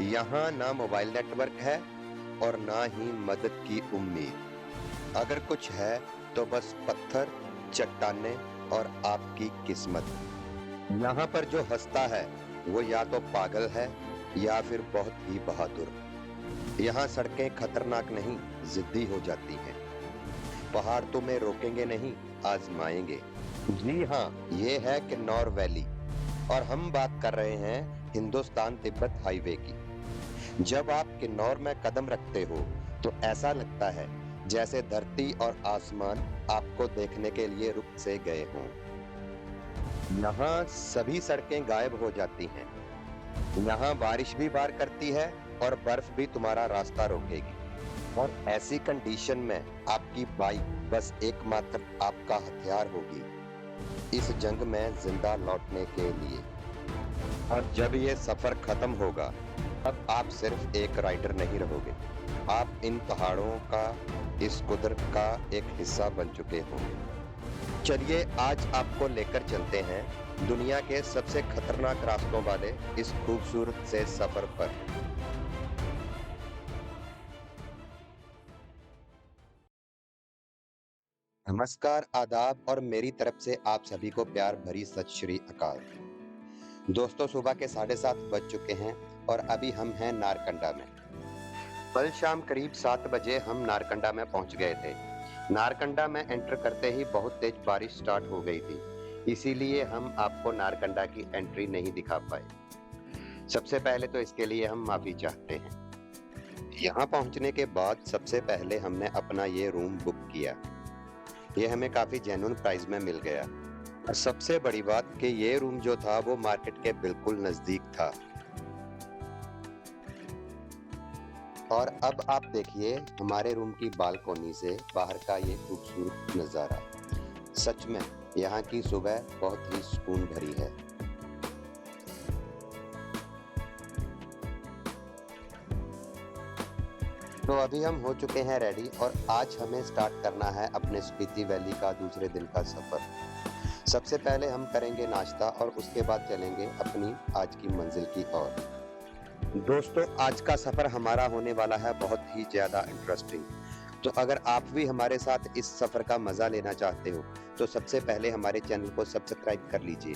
यहाँ ना mobile network है और ना ही मदद की उम्मीद। अगर कुछ है तो बस पत्थर, चट्टानें और आपकी किस्मत। यहाँ पर जो हंसता है वो या तो पागल है या फिर बहुत ही बहादुर। यहाँ सड़कें खतरनाक नहीं, जिद्दी हो जाती हैं। पहाड़ तुम्हें रोकेंगे नहीं, आजमाएंगे। जी हाँ, ये है किन्नौर वैली और हम बात कर रहे हैं हिंदुस्तान तिब्बत हाईवे की। जब आप किन्नौर में कदम रखते हो तो ऐसा लगता है जैसे धरती और आसमान आपको देखने के लिए रुक से गए हों। यहाँ सभी सड़कें गायब हो जाती हैं। यहाँ बारिश भी वार करती है और बर्फ भी तुम्हारा रास्ता रोकेगी। और ऐसी कंडीशन में आपकी बाइक बस एकमात्र आपका हथियार होगी इस जंग में जिंदा लौटने के लिए। और जब ये सफर खत्म होगा तब आप सिर्फ एक राइडर नहीं रहोगे, आप इन पहाड़ों का, इस कुदरत का एक हिस्सा बन चुके होंगे। चलिए आज आपको लेकर चलते हैं दुनिया के सबसे खतरनाक रास्तों वाले इस खूबसूरत से सफर पर। नमस्कार, आदाब और मेरी तरफ से आप सभी को प्यार भरी सत श्री अकाल। दोस्तों, सुबह के 7:30 बज चुके हैं और अभी हम हैं नारकंडा में। कल शाम करीब 7 बजे हम नारकंडा में पहुंच गए थे। नारकंडा में एंटर करते ही बहुत तेज बारिश स्टार्ट हो गई थी, इसीलिए हम आपको नारकंडा की एंट्री नहीं दिखा पाए। सबसे पहले तो इसके लिए हम माफी चाहते हैं। यहाँ पहुंचने के बाद सबसे पहले हमने अपना ये रूम बुक किया। ये हमें काफी जेन्युइन प्राइस में मिल गया। और सबसे बड़ी बात कि ये रूम जो था वो मार्केट के बिल्कुल नजदीक था। और अब आप देखिए हमारे रूम की बालकोनी से बाहर का ये खूबसूरत नजारा। सच में यहाँ की सुबह बहुत ही सुकून भरी है। तो अभी हम हो चुके हैं रेडी और आज हमें स्टार्ट करना है अपने स्पीति वैली का दूसरे दिन का सफर। सबसे पहले हम करेंगे नाश्ता और उसके बाद चलेंगे अपनी आज की मंजिल की ओर। दोस्तों, आज का सफर हमारा होने वाला है बहुत ही ज्यादा इंटरेस्टिंग। तो अगर आप भी हमारे साथ इस सफर का मजा लेना चाहते हो तो सबसे पहले हमारे चैनल को सब्सक्राइब कर लीजिए।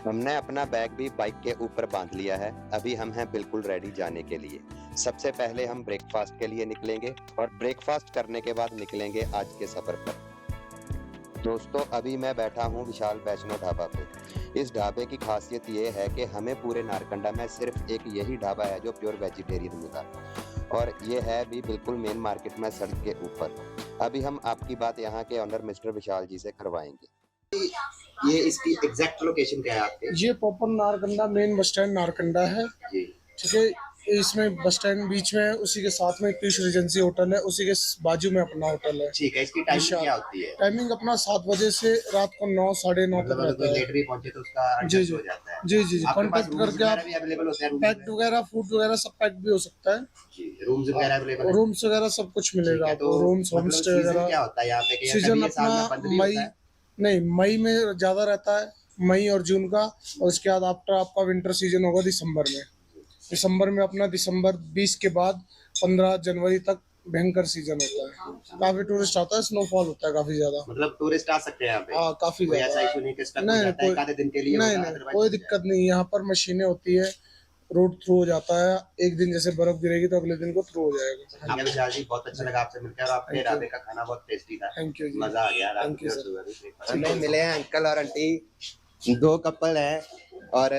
हमने अपना बैग भी बाइक के ऊपर बांध लिया है। अभी हम हैं बिल्कुल रेडी जाने के लिए। सबसे पहले हम ब्रेकफास्ट के लिए निकलेंगे और ब्रेकफास्ट करने के बाद निकलेंगे आज के सफर पर। दोस्तों, अभी मैं बैठा हूँ विशाल वैष्णो ढाबा पे। इस ढाबे की खासियत ये है कि हमें पूरे नारकंडा में सिर्फ एक यही ढाबा है जो प्योर वेजिटेरियन मिला और ये है भी बिल्कुल मेन मार्केट में सड़क के ऊपर। अभी हम आपकी बात यहाँ के ऑनर मिस्टर विशाल जी से करवाएंगे। ये इसकी एग्जैक्ट लोकेशन क्या है आपके? ये proper Narkanda main bus stand Narkanda है। ठीक है, इसमें बस स्टैंड बीच में, उसी के साथ में पीस रेजेंसी होटल है, उसी के बाजू में अपना होटल है। ठीक है, इसकी टाइमिंग क्या होती है? टाइमिंग अपना 7 बजे से रात को 9 साढ़े 9 तक रहता है। लेट भी पहुंचे तो उसका एडजस्ट हो जाता है। जी कांटेक्ट करके आप अवेलेबल होते हैं, पैक्ड वगैरह, फूड वगैरह सब पैक्ड भी हो सकता है। रूम्स वगैरह अवेलेबल है? रूम्स वगैरह सब कुछ मिलेगा आपको। रूम्स, होम स्टे वगैरह। क्या होता है यहाँ पे? सीजन अपना मई में ज्यादा रहता है, मई और जून का। और उसके बाद आफ्टर आपका विंटर सीजन होगा दिसंबर में। दिसंबर में अपना दिसंबर 20 के बाद 15 जनवरी तक भयंकर सीजन होता है। काफी टूरिस्ट आता है, स्नोफॉल होता है काफी ज्यादा। मतलब टूरिस्ट आ सकते हैं यहाँ पे? हाँ, काफी ज्यादा। ऐसा इशू नहीं कि स्टक हो जाता है आधे दिन के लिए? नहीं, कोई दिक्कत नहीं। यहाँ पर मशीनें होती है, रोड थ्रू हो जाता है। एक दिन जैसे बर्फ गिरेगी तो अगले दिन को थ्रू हो जाएगा। विशाल जी, बहुत अच्छा लगा आपसे मिलकर और आपके ढाबे का खाना बहुत टेस्टी था। थैंक यू जी, मजा आ गया। Thank you sir. हमें मिले हैं अंकल और आंटी, 2 कपल है और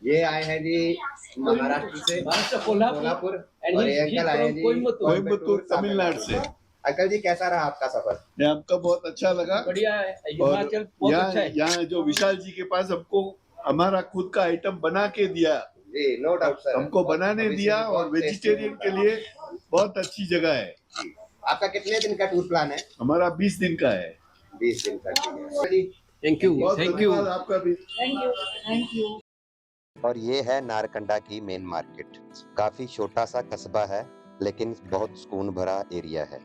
ये आए हैं जी महाराष्ट्र से, कोल्हापुर, और ये अंकल आए हैं जी कोयम्बतूर तमिलनाडु से। अंकल जी, कैसा रहा आपका सफर? आपका बहुत अच्छा लगा। बढ़िया है, हिमाचल बहुत अच्छा है। यहाँ जो विशाल जी के पास हमको हमारा खुद का आइटम बना के दिया जी, नो डाउट सर, हमको बनाने दिया और वेजिटेरियन के लिए बहुत अच्छी जगह है। आपका कितने दिन का टूर प्लान है? हमारा 20 दिन का है। 20 दिन का, ठीक है। थैंक यू, थैंक यू आपका भी। Thank you. और ये है नारकंडा की मेन मार्केट। काफी छोटा सा कस्बा है लेकिन बहुत सुकून भरा एरिया है।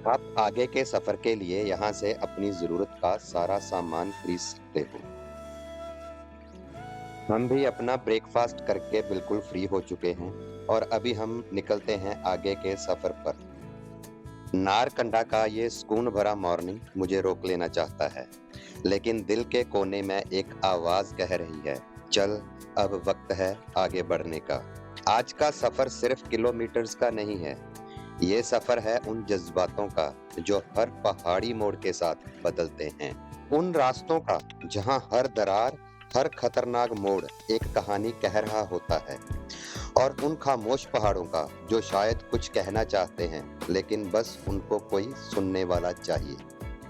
आप आगे के सफर के लिए यहाँ से अपनी जरूरत का सारा सामान खरीद सकते हो। हम भी अपना ब्रेकफास्ट करके बिल्कुल फ्री हो चुके हैं और अभी हम निकलते हैं आगे के सफर पर। नारकंडा का ये सुकून भरा मॉर्निंग मुझे रोक लेना चाहता है, लेकिन दिल के कोने में एक आवाज कह रही है, चल अब वक्त है आगे बढ़ने का। आज का सफर सिर्फ किलोमीटर्स का नहीं है, ये सफर है उन जज्बातों का जो हर पहाड़ी मोड़ के साथ बदलते हैं, उन रास्तों का जहां हर दरार, हर खतरनाक मोड़ एक कहानी कह रहा होता है, और उन खामोश पहाड़ों का जो शायद कुछ कहना चाहते हैं लेकिन बस उनको कोई सुनने वाला चाहिए।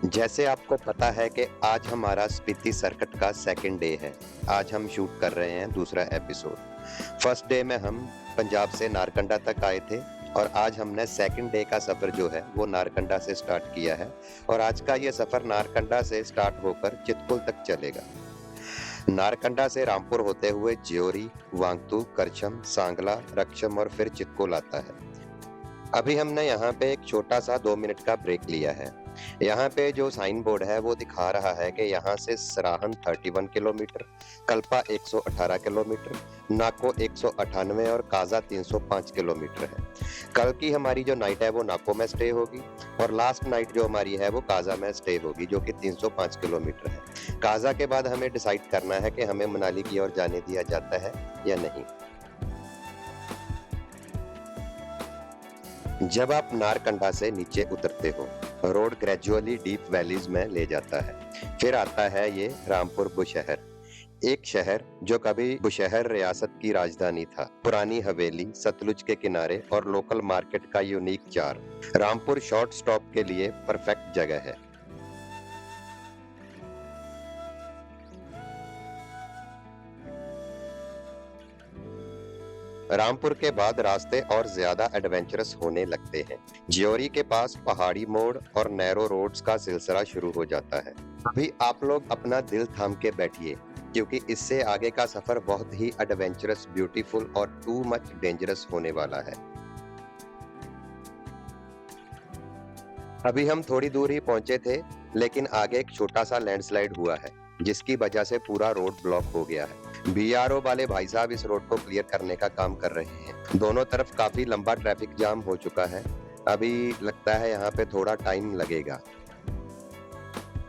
जैसे आपको पता है कि आज हमारा स्पीति सर्किट का सेकंड डे है। आज हम शूट कर रहे हैं दूसरा एपिसोड। फर्स्ट डे में हम पंजाब से नारकंडा तक आए थे और आज हमने सेकंड डे का सफर जो है वो नारकंडा से स्टार्ट किया है, और आज का ये सफर नारकंडा से स्टार्ट होकर चितकुल तक चलेगा। नारकंडा से रामपुर होते हुए ज्योरी, वांगतू, करछम, सांगला, रक्षम और फिर चितकुल आता है। अभी हमने यहाँ पे एक छोटा सा 2 मिनट का ब्रेक लिया है। यहाँ पे जो साइन बोर्ड है वो दिखा रहा है कि यहाँ से सराहन 31 किलोमीटर, कल्पा 118 किलोमीटर, नाको 198 और काजा 305 किलोमीटर है। कल की हमारी जो नाइट है वो नाको में स्टे होगी और लास्ट नाइट जो हमारी है वो काजा में स्टे होगी, जो कि 305 किलोमीटर है। काजा के बाद हमें डिसाइड करना है कि हमें मनाली की ओर जाने दिया जाता है या नहीं। जब आप नारकंडा से नीचे उतरते हो, रोड ग्रेजुअली डीप वैलीज में ले जाता है। फिर आता है ये रामपुर बुशहर, एक शहर जो कभी बुशहर रियासत की राजधानी था। पुरानी हवेली, सतलुज के किनारे और लोकल मार्केट का यूनिक चार। रामपुर शॉर्ट स्टॉप के लिए परफेक्ट जगह है। रामपुर के बाद रास्ते और ज्यादा एडवेंचरस होने लगते हैं। ज्योरी के पास पहाड़ी मोड़ और नैरो रोड्स का सिलसिला शुरू हो जाता है। अभी आप लोग अपना दिल थाम के बैठिए, क्योंकि इससे आगे का सफर बहुत ही एडवेंचरस, ब्यूटीफुल और टू मच डेंजरस होने वाला है। अभी हम थोड़ी दूर ही पहुंचे थे, लेकिन आगे एक छोटा सा लैंडस्लाइड हुआ है, जिसकी वजह से पूरा रोड ब्लॉक हो गया है। बीआरओ वाले भाई साहब इस रोड को क्लियर करने का काम कर रहे हैं। दोनों तरफ काफी लंबा ट्रैफिक जाम हो चुका है। अभी लगता है यहाँ पे थोड़ा टाइम लगेगा।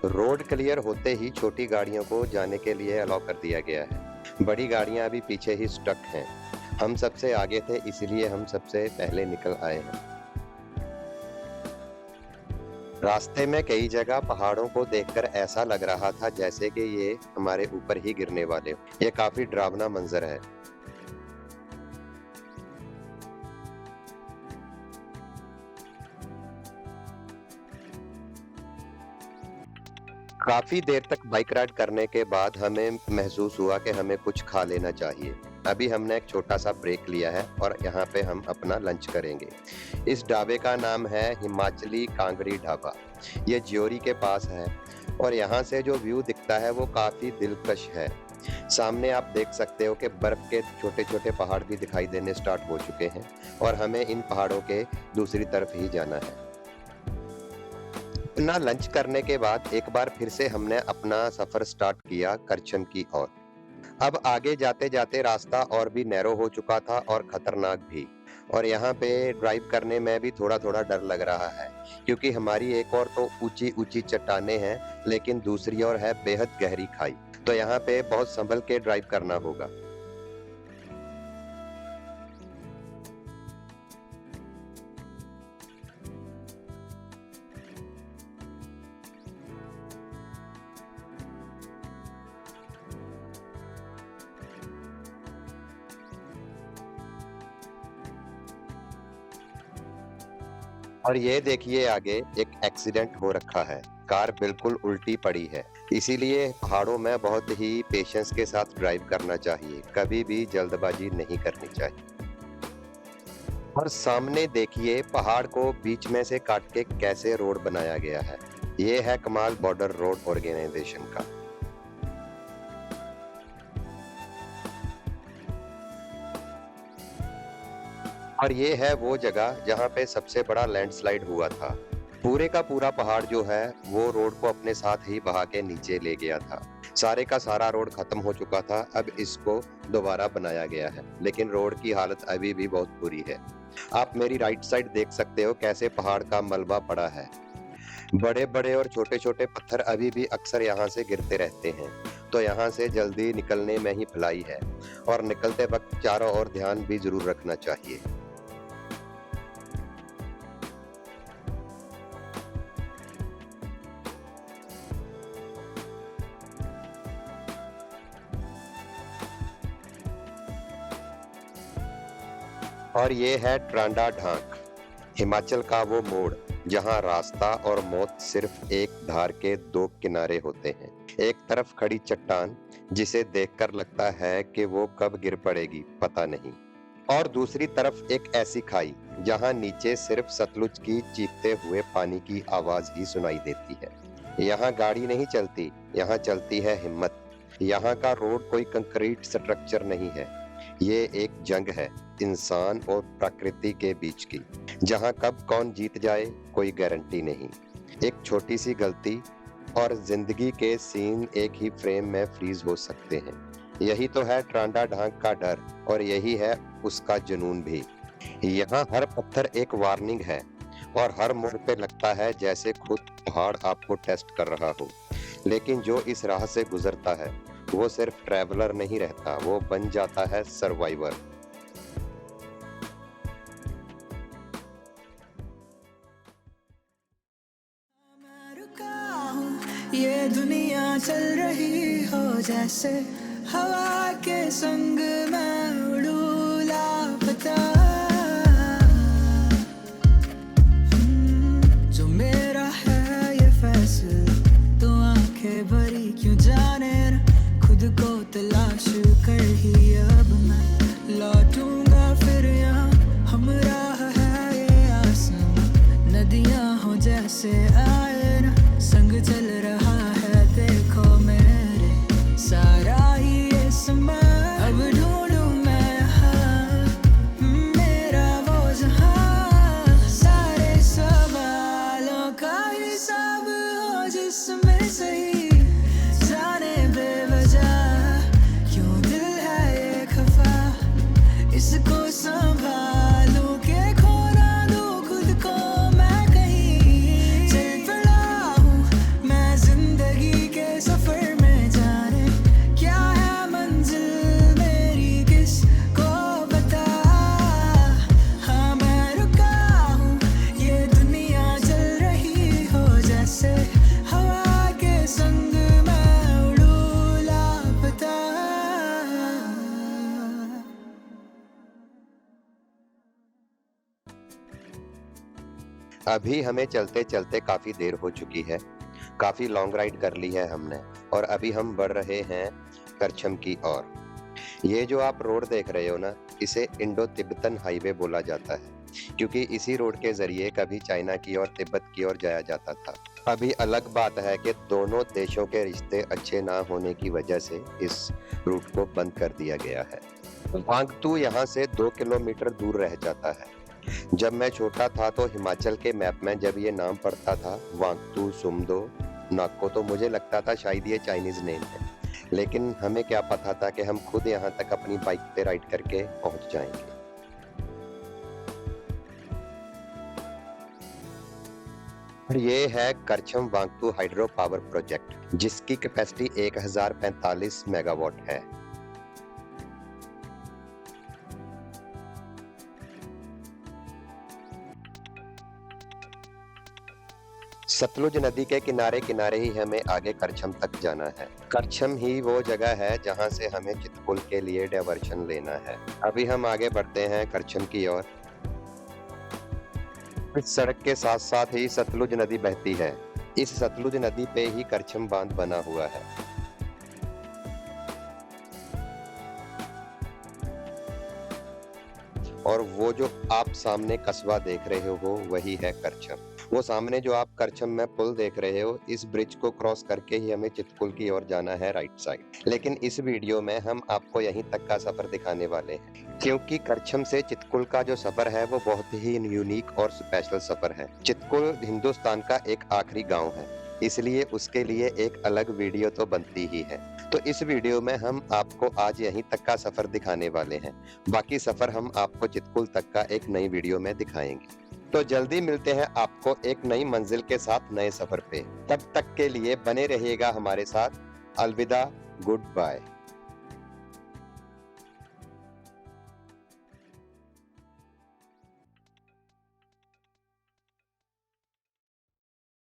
रोड क्लियर होते ही छोटी गाड़ियों को जाने के लिए अलाउ कर दिया गया है। बड़ी गाड़ियां अभी पीछे ही स्टक हैं। हम सबसे आगे थे, इसलिए हम सबसे पहले निकल आए हैं। रास्ते में कई जगह पहाड़ों को देखकर ऐसा लग रहा था जैसे कि ये हमारे ऊपर ही गिरने वाले हो। ये काफी डरावना मंजर है। काफी देर तक बाइक राइड करने के बाद हमें महसूस हुआ कि हमें कुछ खा लेना चाहिए। अभी हमने एक छोटा सा ब्रेक लिया है और यहाँ पे हम अपना लंच करेंगे। इस ढाबे का नाम है हिमाचली कांगरी ढाबा। ये ज्योरी के पास है और यहाँ से जो व्यू दिखता है वो काफी दिलकश है। सामने आप देख सकते हो कि बर्फ के छोटे छोटे पहाड़ भी दिखाई देने स्टार्ट हो चुके हैं और हमें इन पहाड़ों के दूसरी तरफ ही जाना है। अपना लंच करने के बाद एक बार फिर से हमने अपना सफर स्टार्ट किया करछम की ओर। अब आगे जाते जाते रास्ता और भी नैरो हो चुका था और खतरनाक भी, और यहाँ पे ड्राइव करने में भी थोड़ा थोड़ा डर लग रहा है, क्योंकि हमारी एक और तो ऊंची ऊंची चट्टानें हैं, लेकिन दूसरी ओर है बेहद गहरी खाई। तो यहाँ पे बहुत संभल के ड्राइव करना होगा। और ये देखिए आगे एक एक्सीडेंट हो रखा है। कार बिल्कुल उल्टी पड़ी है। इसीलिए पहाड़ों में बहुत ही पेशेंस के साथ ड्राइव करना चाहिए, कभी भी जल्दबाजी नहीं करनी चाहिए। और सामने देखिए पहाड़ को बीच में से काट के कैसे रोड बनाया गया है। ये है कमाल बॉर्डर रोड ऑर्गेनाइजेशन का। और ये है वो जगह जहाँ पे सबसे बड़ा लैंडस्लाइड हुआ था। पूरे का पूरा पहाड़ जो है वो रोड को अपने साथ ही बहा के नीचे ले गया था। सारे का सारा रोड खत्म हो चुका था, अब इसको दोबारा बनाया गया है, लेकिन रोड की हालत अभी भी बहुत बुरी है। आप मेरी राइट साइड देख सकते हो कैसे पहाड़ का मलबा पड़ा है। बड़े बड़े और छोटे छोटे पत्थर अभी भी अक्सर यहाँ से गिरते रहते हैं, तो यहाँ से जल्दी निकलने में ही भलाई है, और निकलते वक्त चारों ओर ध्यान भी जरूर रखना चाहिए। और ये है ट्रांडा ढांक, हिमाचल का वो मोड़ जहां रास्ता और मौत सिर्फ एक धार के दो किनारे होते हैं। एक तरफ खड़ी चट्टान जिसे देखकर लगता है कि वो कब गिर पड़ेगी पता नहीं, और दूसरी तरफ एक ऐसी खाई जहां नीचे सिर्फ सतलुज की चीखते हुए पानी की आवाज ही सुनाई देती है। यहाँ गाड़ी नहीं चलती, यहाँ चलती है हिम्मत। यहाँ का रोड कोई कंक्रीट स्ट्रक्चर नहीं है, ये एक जंग है इंसान और प्रकृति के बीच की, जहां कब कौन जीत जाए कोई गारंटी नहीं। एक छोटी सी गलती और जिंदगी के सीन एक ही फ्रेम में फ्रीज हो सकते हैं। यही तो है ट्रांडा ढांक का डर, और यही है उसका जुनून भी। यहाँ हर पत्थर एक वार्निंग है, और हर मोड़ पे लगता है जैसे खुद पहाड़ आपको टेस्ट कर रहा हो। लेकिन जो इस राह से गुजरता है वो सिर्फ ट्रैवलर नहीं रहता, वो बन जाता है सर्वाइवर। ये दुनिया चल रही हो जैसे हवा के संग मैं उड़ूं लापता। जो मेरा है ये फैसला तो आंखें भरी क्यों जाने ना, खुद को तलाश कर ही अब मैं लौटूंगा फिर यहाँ। हमराह है ये आसमां, नदियां हो जैसे आए ना, संग चल रहा है देखो मेरे सारा ही ये समा। अब ढूंढूं मैं यहाँ मेरा वो जहाँ, सारे सवालों का हिसाब हो जिसमें सही जाने बेवजह क्यों दिल है ये खफा। इसको संभालूं के खो ना दूं खुद को मैं कहीं। चल पड़ा हूँ मैं जिंदगी के सफर में, जाने क्या है मंजिल मेरी किसको बता। हाँ मैं रुका हूँ ये दुनिया चल रही हो जैसे हवा के संग मैं उड़ूं लापता। अभी हमें चलते चलते काफी देर हो चुकी है, काफी लॉन्ग राइड कर ली है हमने, और अभी हम बढ़ रहे हैं करछम की ओर। ये जो आप रोड देख रहे हो ना, इसे इंडो तिब्बतन हाईवे बोला जाता है, क्योंकि इसी रोड के जरिए कभी चाइना की और तिब्बत की ओर जाया जाता था। अभी अलग बात है कि दोनों देशों के रिश्ते अच्छे ना होने की वजह से इस रूट को बंद कर दिया गया है। वांगतू यहाँ से 2 किलोमीटर दूर रह जाता है। जब मैं छोटा था तो हिमाचल के मैप में जब ये नाम पढ़ता था वांगतू, सुमदो, नाको, तो मुझे लगता था शायद ये चाइनीज नेम है, लेकिन हमें क्या पता था कि हम खुद यहाँ तक अपनी बाइक पे राइड करके पहुंच जाएंगे। और ये है Karcham Wangtoo hydro power project, जिसकी कैपेसिटी 1045 मेगावाट है। सतलुज नदी के किनारे किनारे ही हमें आगे करछम तक जाना है। करछम ही वो जगह है जहां से हमें चितकुल के लिए डायवर्शन लेना है। अभी हम आगे बढ़ते हैं करछम की ओर। इस सड़क के साथ साथ ही सतलुज नदी बहती है। इस सतलुज नदी पे ही करछम बांध बना हुआ है। और वो जो आप सामने कस्बा देख रहे हो वही है करछम। वो सामने जो आप करछम में पुल देख रहे हो, इस ब्रिज को क्रॉस करके ही हमें चितकुल की ओर जाना है राइट साइड। लेकिन इस वीडियो में हम आपको यहीं तक का सफर दिखाने वाले हैं, क्योंकि करछम से चितकुल का जो सफर है वो बहुत ही यूनिक और स्पेशल सफर है। चितकुल हिंदुस्तान का एक आखिरी गांव है। इसलिए उसके लिए एक अलग वीडियो तो बनती ही है। तो इस वीडियो में हम आपको आज यहीं तक का सफर दिखाने वाले हैं। बाकी सफर हम आपको चितकुल तक का एक नई वीडियो में दिखाएंगे। तो जल्दी मिलते हैं आपको एक नई मंजिल के साथ नए सफर पे। तब तक के लिए बने रहिएगा हमारे साथ। अलविदा, गुड बाय।